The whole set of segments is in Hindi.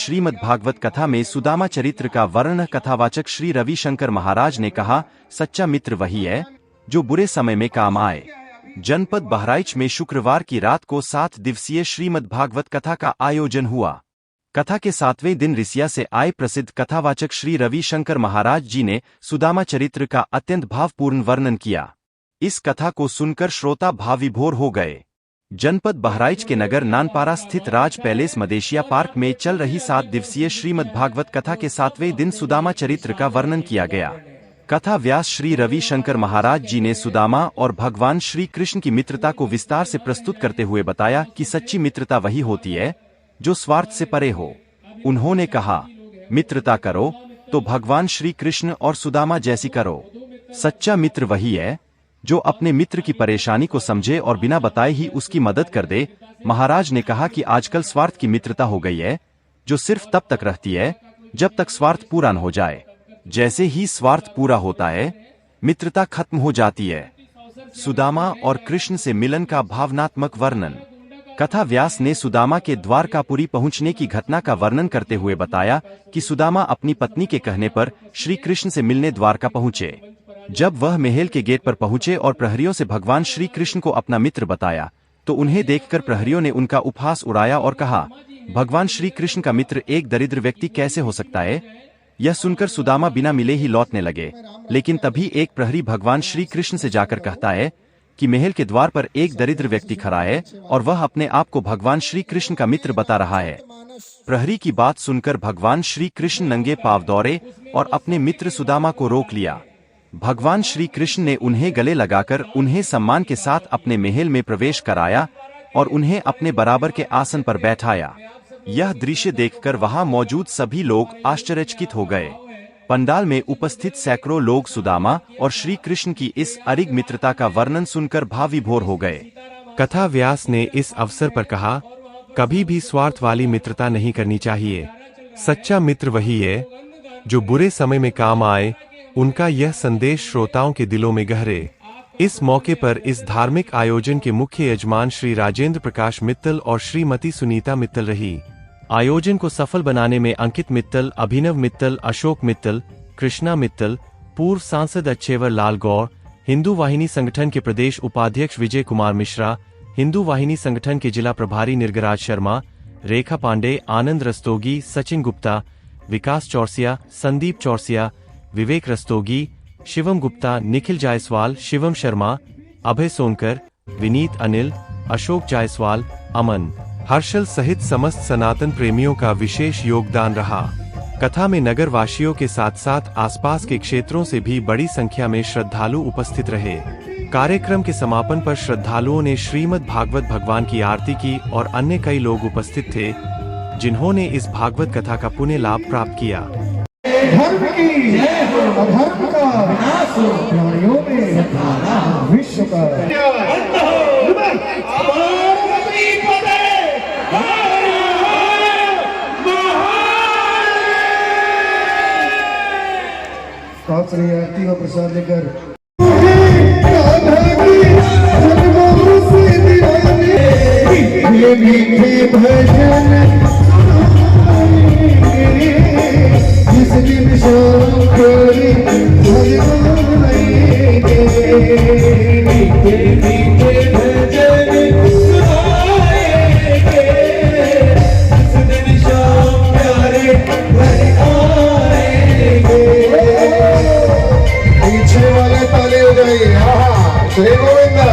श्रीमद् भागवत कथा में सुदामा चरित्र का वर्णन कथावाचक श्री रविशंकर महाराज ने कहा, सच्चा मित्र वही है जो बुरे समय में काम आए। जनपद बहराइच में शुक्रवार की रात को 7 दिवसीय श्रीमद् भागवत कथा का आयोजन हुआ। कथा के 7वें दिन रिसिया से आए प्रसिद्ध कथावाचक श्री रविशंकर महाराज जी ने सुदामा चरित्र का अत्यंत भावपूर्ण वर्णन किया। इस कथा को सुनकर श्रोता भावविभोर हो गए। जनपद बहराइच के नगर नानपारा स्थित राज पैलेस मदेशिया पार्क में चल रही 7 दिवसीय श्रीमद् भागवत कथा के 7वें दिन सुदामा चरित्र का वर्णन किया गया। कथा व्यास श्री रविशंकर महाराज जी ने सुदामा और भगवान श्री कृष्ण की मित्रता को विस्तार से प्रस्तुत करते हुए बताया कि सच्ची मित्रता वही होती है जो स्वार्थ से परे हो। उन्होंने कहा, मित्रता करो तो भगवान श्री कृष्ण और सुदामा जैसी करो। सच्चा मित्र वही है जो अपने मित्र की परेशानी को समझे और बिना बताए ही उसकी मदद कर दे। महाराज ने कहा कि आजकल स्वार्थ की मित्रता हो गई है जो सिर्फ तब तक रहती है जब तक स्वार्थ पूरा न हो जाए। जैसे ही स्वार्थ पूरा होता है मित्रता खत्म हो जाती है। सुदामा और कृष्ण से मिलन का भावनात्मक वर्णन। कथा व्यास ने सुदामा के द्वारकापुरी पहुंचने की घटना का वर्णन करते हुए बताया कि सुदामा अपनी पत्नी के कहने पर श्री कृष्ण से मिलने द्वारका पहुंचे। जब वह महल के गेट पर पहुंचे और प्रहरियों से भगवान श्री कृष्ण को अपना मित्र बताया तो उन्हें देखकर प्रहरियों ने उनका उपहास उड़ाया और कहा, भगवान श्री कृष्ण का मित्र एक दरिद्र व्यक्ति कैसे हो सकता है। यह सुनकर सुदामा बिना मिले ही लौटने लगे, लेकिन तभी एक प्रहरी भगवान श्री कृष्ण से जाकर कहता है कि महल के द्वार पर एक दरिद्र व्यक्ति खड़ा है और वह अपने आप को भगवान श्री कृष्ण का मित्र बता रहा है। प्रहरी की बात सुनकर भगवान श्री कृष्ण नंगे पांव दौड़े और अपने मित्र सुदामा को रोक लिया। भगवान श्री कृष्ण ने उन्हें गले लगाकर उन्हें सम्मान के साथ अपने महल में प्रवेश कराया और उन्हें अपने बराबर के आसन पर बैठाया। यह दृश्य देखकर वहां मौजूद सभी लोग आश्चर्यचकित हो गए। पंडाल में उपस्थित सैकड़ों लोग सुदामा और श्री कृष्ण की इस अरिग मित्रता का वर्णन सुनकर भावविभोर हो गए। कथा व्यास ने इस अवसर पर कहा, कभी भी स्वार्थ वाली मित्रता नहीं करनी चाहिए। सच्चा मित्र वही है जो बुरे समय में काम आए। उनका यह संदेश श्रोताओं के दिलों में गहरे। इस मौके पर इस धार्मिक आयोजन के मुख्य यजमान श्री राजेंद्र प्रकाश मित्तल और श्रीमती सुनीता मित्तल रही। आयोजन को सफल बनाने में अंकित मित्तल, अभिनव मित्तल, अशोक मित्तल, कृष्णा मित्तल, पूर्व सांसद अच्छेवर लाल गौर, हिंदू वाहिनी संगठन के प्रदेश उपाध्यक्ष विजय कुमार मिश्रा, हिंदू वाहिनी संगठन के जिला प्रभारी निर्गराज शर्मा, रेखा पांडे, आनंद रस्तोगी, सचिन गुप्ता, विकास चौरसिया, संदीप चौरसिया, विवेक रस्तोगी, शिवम गुप्ता, निखिल जायसवाल, शिवम शर्मा, अभय सोनकर, विनीत अनिल, अशोक जायसवाल, अमन हर्षल सहित समस्त सनातन प्रेमियों का विशेष योगदान रहा। कथा में नगर वासियों के साथ साथ आसपास के क्षेत्रों से भी बड़ी संख्या में श्रद्धालु उपस्थित रहे। कार्यक्रम के समापन पर श्रद्धालुओं ने श्रीमद् भागवत भगवान की आरती की और अन्य कई लोग उपस्थित थे जिन्होंने इस भागवत कथा का पुण्य लाभ प्राप्त किया। धर्म की अधर्म का विनाश हो, प्राणियों में विश्व का आरती व प्रसाद लेकर मीठे भजन जिस दिन शोरी पीछे वाले ताले हो जाइए। हाँ, जय गोविंदा।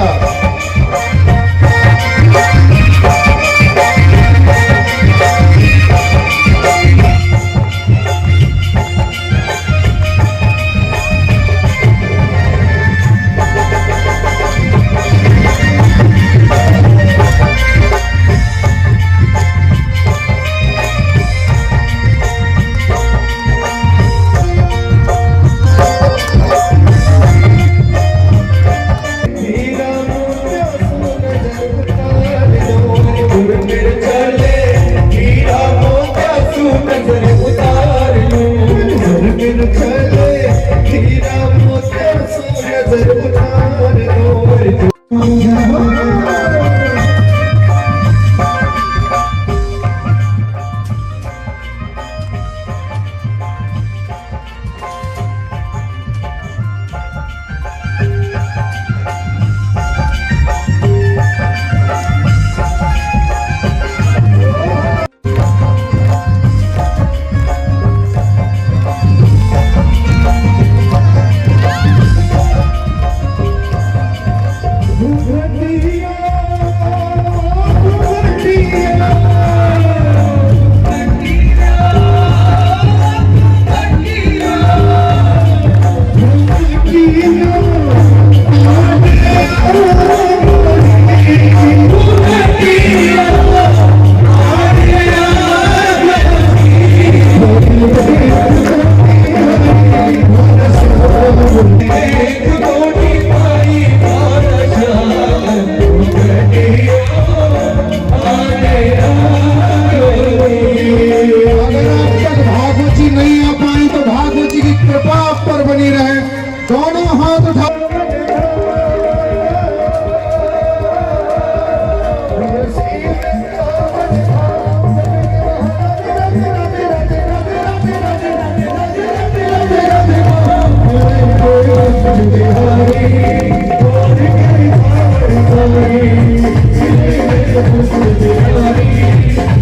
पुष्प बिहारी